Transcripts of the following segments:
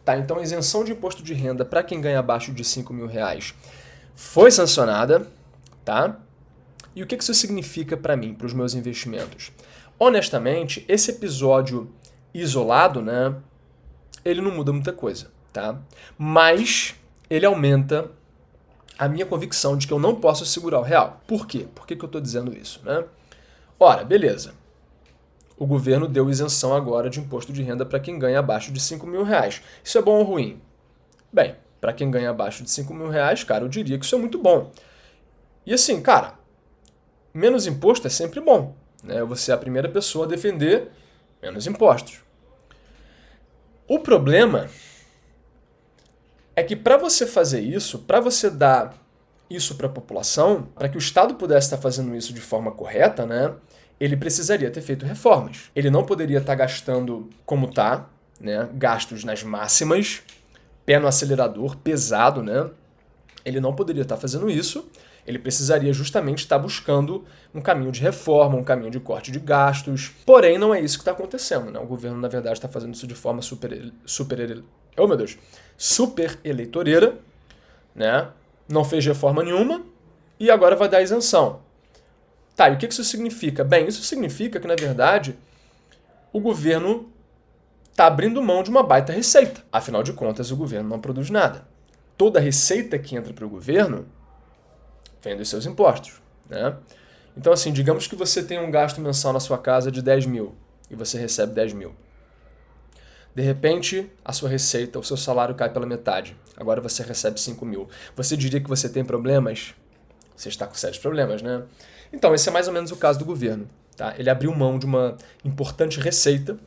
Tá, então a isenção de imposto de renda para quem ganha abaixo de R$ 5.000 foi sancionada, tá? E o que isso significa para mim, para os meus investimentos? Honestamente, esse episódio isolado, né, ele não muda muita coisa, tá? Mas ele aumenta a minha convicção de que eu não posso segurar o real. Por quê? Por que eu estou dizendo isso, né? Ora, beleza. O governo deu isenção agora de imposto de renda para quem ganha abaixo de R$ 5.000. Isso é bom ou ruim? Bem, para quem ganha abaixo de R$ 5.000, cara, eu diria que isso é muito bom. E assim, cara, menos imposto é sempre bom, né? Você é a primeira pessoa a defender menos impostos. O problema é que para você fazer isso, para você dar isso para a população, para que o Estado pudesse estar fazendo isso de forma correta, né, ele precisaria ter feito reformas. Ele não poderia estar gastando como está, né, gastos nas máximas, pé no acelerador, pesado, né? Ele não poderia estar fazendo isso. Ele precisaria justamente estar buscando um caminho de reforma, um caminho de corte de gastos. Porém, não é isso que está acontecendo, né? O governo, na verdade, está fazendo isso de forma super eleitoreira, né? Não fez reforma nenhuma e agora vai dar isenção. Tá, e o que isso significa? Bem, isso significa que, na verdade, o governo está abrindo mão de uma baita receita. Afinal de contas, o governo não produz nada. Toda a receita que entra para o governo vem dos seus impostos, né? Então, assim, digamos que você tem um gasto mensal na sua casa de 10 mil e você recebe 10 mil. De repente, a sua receita, o seu salário cai pela metade. Agora você recebe 5 mil. Você diria que você tem problemas? Você está com sérios problemas, né? Então, esse é mais ou menos o caso do governo, tá? Ele abriu mão de uma importante receita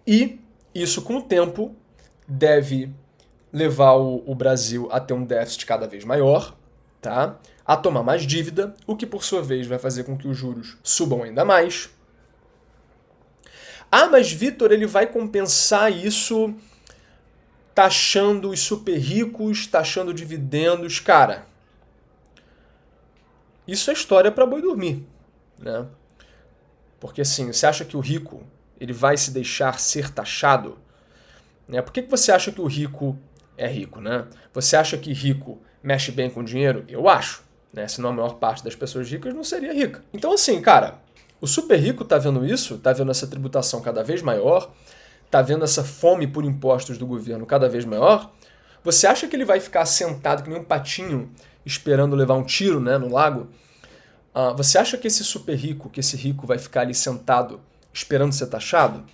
e isso, com o tempo, deve levar o Brasil a ter um déficit cada vez maior, tá? A tomar mais dívida, o que por sua vez vai fazer com que os juros subam ainda mais. Ah, mas Vitor, ele vai compensar isso taxando os super ricos, taxando dividendos. Cara, isso é história para boi dormir, né? Porque assim, você acha que o rico ele vai se deixar ser taxado? Né? Por que você acha que o rico é rico, né? Você acha que rico mexe bem com dinheiro? Eu acho, né? Senão a maior parte das pessoas ricas não seria rica. Então assim, cara, o super rico tá vendo isso, tá vendo essa tributação cada vez maior, tá vendo essa fome por impostos do governo cada vez maior. Você acha que ele vai ficar sentado que nem um patinho esperando levar um tiro, né, no lago? Você acha que esse super rico, que esse rico vai ficar ali sentado esperando ser taxado?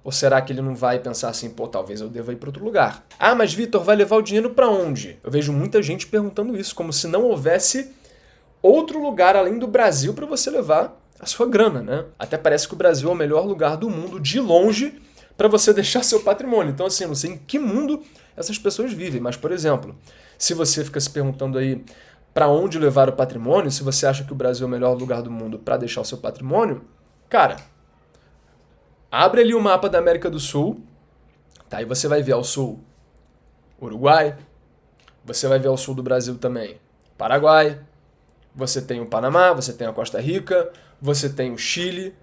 Ou será que ele não vai pensar assim, pô, talvez eu deva ir para outro lugar? Ah, mas Vitor, vai levar o dinheiro para onde? Eu vejo muita gente perguntando isso, como se não houvesse outro lugar além do Brasil para você levar a sua grana, né? Até parece que o Brasil é o melhor lugar do mundo, de longe, para você deixar seu patrimônio. Então, assim, eu não sei em que mundo essas pessoas vivem, mas, por exemplo, se você fica se perguntando aí para onde levar o patrimônio, se você acha que o Brasil é o melhor lugar do mundo para deixar o seu patrimônio, cara, abre ali o mapa da América do Sul, tá? E você vai ver ao sul Uruguai, você vai ver ao sul do Brasil também Paraguai, você tem o Panamá, você tem a Costa Rica, você tem o Chile.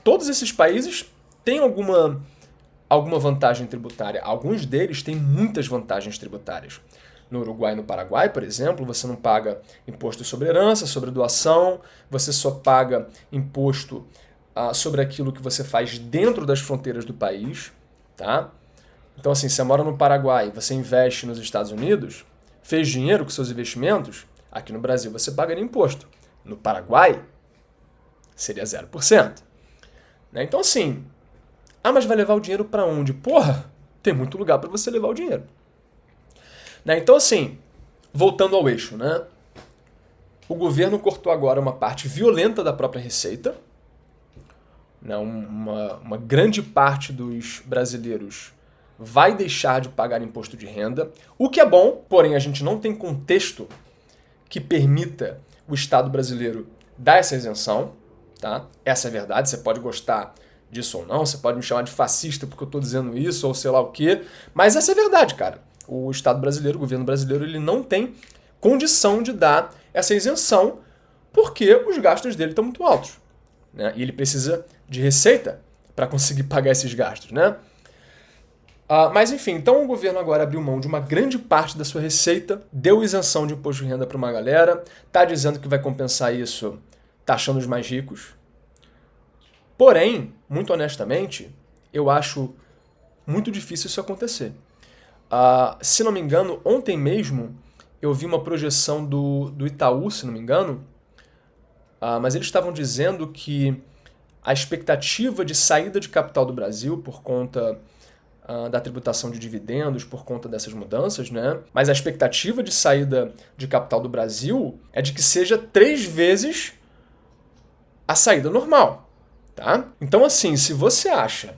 Todos esses países têm alguma vantagem tributária. Alguns deles têm muitas vantagens tributárias. No Uruguai e no Paraguai, por exemplo, você não paga imposto sobre herança, sobre doação, você só paga imposto sobre aquilo que você faz dentro das fronteiras do país, tá? Então, assim, você mora no Paraguai, você investe nos Estados Unidos, fez dinheiro com seus investimentos, aqui no Brasil você pagaria imposto. No Paraguai, seria 0%. Né? Então, assim, mas vai levar o dinheiro para onde? Porra, tem muito lugar para você levar o dinheiro. Né? Então, assim, voltando ao eixo, né? O governo cortou agora uma parte violenta da própria receita. Né? Uma grande parte dos brasileiros vai deixar de pagar imposto de renda, o que é bom, porém a gente não tem contexto que permita o Estado brasileiro dar essa isenção, tá? Essa é a verdade, você pode gostar disso ou não, você pode me chamar de fascista porque eu estou dizendo isso ou sei lá o quê, mas essa é a verdade, cara. O Estado brasileiro, o governo brasileiro, ele não tem condição de dar essa isenção porque os gastos dele estão muito altos, né? E ele precisa de receita para conseguir pagar esses gastos, né? Mas enfim, então o governo agora abriu mão de uma grande parte da sua receita, deu isenção de imposto de renda para uma galera, tá dizendo que vai compensar isso taxando os mais ricos. Porém, muito honestamente, eu acho muito difícil isso acontecer. Se não me engano, ontem mesmo eu vi uma projeção do Itaú, se não me engano, mas eles estavam dizendo que a expectativa de saída de capital do Brasil por conta da tributação de dividendos, por conta dessas mudanças, né? Mas a expectativa de saída de capital do Brasil é de que seja 3 vezes a saída normal, tá? Então, assim, se você acha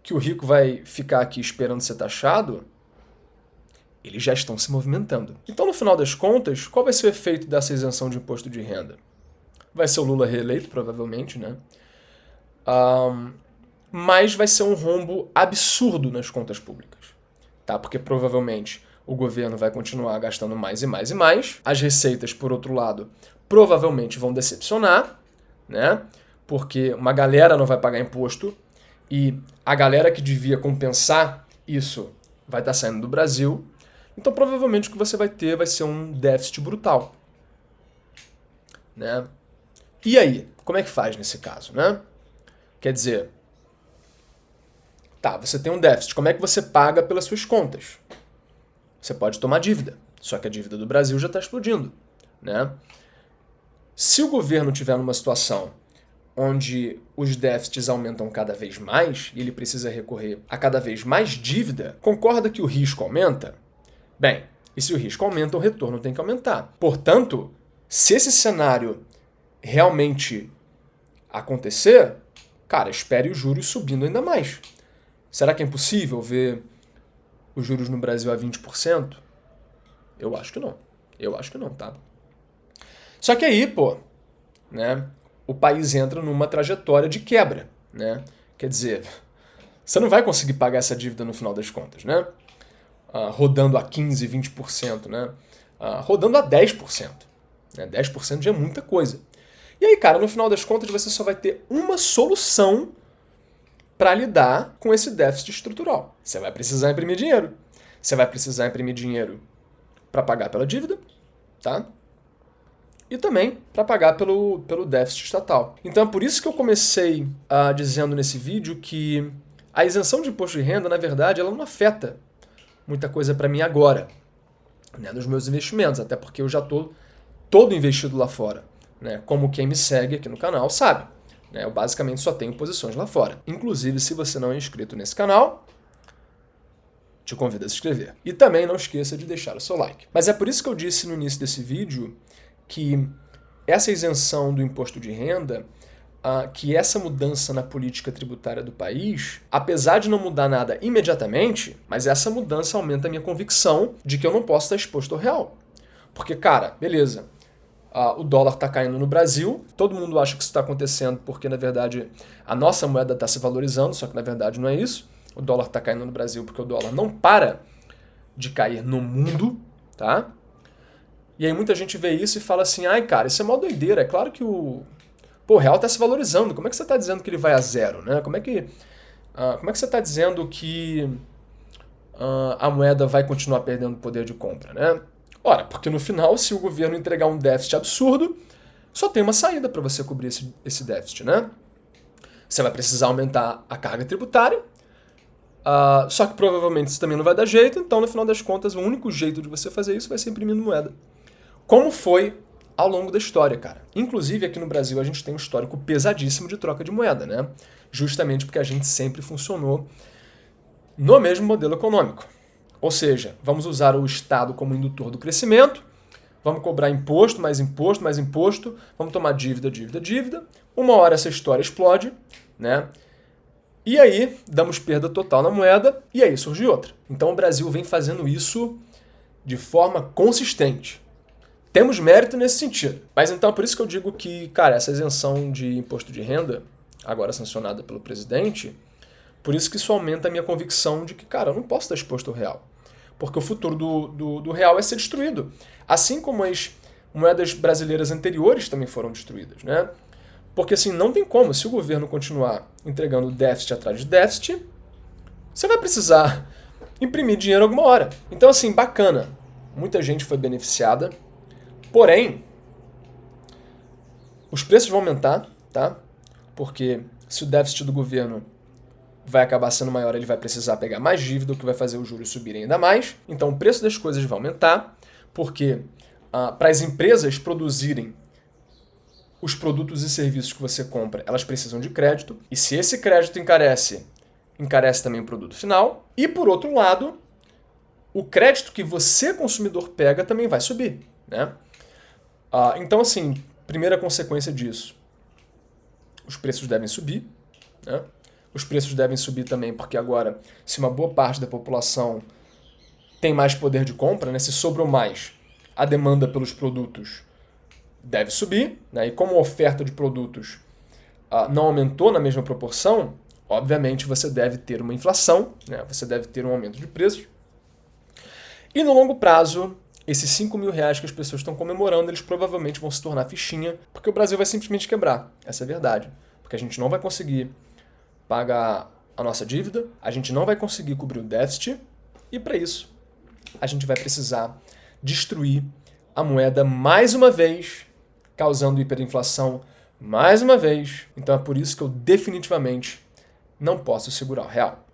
que o rico vai ficar aqui esperando ser taxado, eles já estão se movimentando. Então, no final das contas, qual vai ser o efeito dessa isenção de imposto de renda? Vai ser o Lula reeleito, provavelmente, né? Mas vai ser um rombo absurdo nas contas públicas, tá? Porque provavelmente o governo vai continuar gastando mais e mais e mais. As receitas, por outro lado, provavelmente vão decepcionar, né? Porque uma galera não vai pagar imposto e a galera que devia compensar isso vai estar saindo do Brasil. Então provavelmente o que você vai ter vai ser um déficit brutal, né? E aí, como é que faz nesse caso, né? Quer dizer, tá, você tem um déficit, como é que você paga pelas suas contas? Você pode tomar dívida, só que a dívida do Brasil já está explodindo, né? Se o governo tiver numa situação onde os déficits aumentam cada vez mais e ele precisa recorrer a cada vez mais dívida, concorda que o risco aumenta? Bem, e se o risco aumenta, o retorno tem que aumentar. Portanto, se esse cenário realmente acontecer, cara, espere os juros subindo ainda mais. Será que é impossível ver os juros no Brasil a 20%? Eu acho que não. Eu acho que não, tá? Só que aí, pô, né, o país entra numa trajetória de quebra, né? Quer dizer, você não vai conseguir pagar essa dívida no final das contas, né? Rodando a 15%, 20%, né? Rodando a 10%. Né? 10% já é muita coisa. E aí, cara, no final das contas, você só vai ter uma solução para lidar com esse déficit estrutural. Você vai precisar imprimir dinheiro. Você vai precisar imprimir dinheiro para pagar pela dívida, tá? E também para pagar pelo déficit estatal. Então é por isso que eu comecei dizendo nesse vídeo que a isenção de imposto de renda, na verdade, ela não afeta muita coisa para mim agora, né, nos meus investimentos, até porque eu já estou todo investido lá fora. Né? Como quem me segue aqui no canal sabe. Né? Eu basicamente só tenho posições lá fora. Inclusive, se você não é inscrito nesse canal, te convido a se inscrever. E também não esqueça de deixar o seu like. Mas é por isso que eu disse no início desse vídeo que essa isenção do imposto de renda, que essa mudança na política tributária do país, apesar de não mudar nada imediatamente, mas essa mudança aumenta a minha convicção de que eu não posso estar exposto ao real. Porque, cara, beleza, o dólar está caindo no Brasil, todo mundo acha que isso está acontecendo porque, na verdade, a nossa moeda está se valorizando, só que, na verdade, não é isso. O dólar está caindo no Brasil porque o dólar não para de cair no mundo, tá? E aí muita gente vê isso e fala assim, ai, cara, isso é mó doideira, é claro que o real está se valorizando, como é que você está dizendo que ele vai a zero, né? Como é que você está dizendo que a moeda vai continuar perdendo poder de compra, né? Ora, porque no final, se o governo entregar um déficit absurdo, só tem uma saída para você cobrir esse déficit, né? Você vai precisar aumentar a carga tributária, só que provavelmente isso também não vai dar jeito, então no final das contas o único jeito de você fazer isso vai ser imprimindo moeda. Como foi ao longo da história, cara. Inclusive aqui no Brasil a gente tem um histórico pesadíssimo de troca de moeda, né? Justamente porque a gente sempre funcionou no mesmo modelo econômico. Ou seja, vamos usar o Estado como indutor do crescimento, vamos cobrar imposto, mais imposto, mais imposto, vamos tomar dívida, dívida, dívida. Uma hora essa história explode, né? E aí damos perda total na moeda e aí surge outra. Então o Brasil vem fazendo isso de forma consistente. Temos mérito nesse sentido. Mas então é por isso que eu digo que, cara, essa isenção de imposto de renda, agora sancionada pelo presidente, por isso que isso aumenta a minha convicção de que, cara, eu não posso estar exposto ao real. Porque o futuro do real é ser destruído. Assim como as moedas brasileiras anteriores também foram destruídas, né? Porque assim, não tem como. Se o governo continuar entregando déficit atrás de déficit, você vai precisar imprimir dinheiro alguma hora. Então, assim, bacana. Muita gente foi beneficiada. Porém, os preços vão aumentar, tá? Porque se o déficit do governo vai acabar sendo maior, ele vai precisar pegar mais dívida, o que vai fazer os juros subirem ainda mais. Então, o preço das coisas vai aumentar, porque para as empresas produzirem os produtos e serviços que você compra, elas precisam de crédito. E se esse crédito encarece também o produto final. E, por outro lado, o crédito que você, consumidor, pega também vai subir, né? Então, assim, primeira consequência disso, os preços devem subir, né? Os preços devem subir também porque agora, se uma boa parte da população tem mais poder de compra, né? Se sobrou mais, a demanda pelos produtos deve subir, né? E como a oferta de produtos não aumentou na mesma proporção, obviamente você deve ter uma inflação, né? Você deve ter um aumento de preços. E no longo prazo, esses 5 mil reais que as pessoas estão comemorando, eles provavelmente vão se tornar fichinha, porque o Brasil vai simplesmente quebrar. Essa é a verdade. Porque a gente não vai conseguir pagar a nossa dívida, a gente não vai conseguir cobrir o déficit, e para isso a gente vai precisar destruir a moeda mais uma vez, causando hiperinflação mais uma vez. Então é por isso que eu definitivamente não posso segurar o real.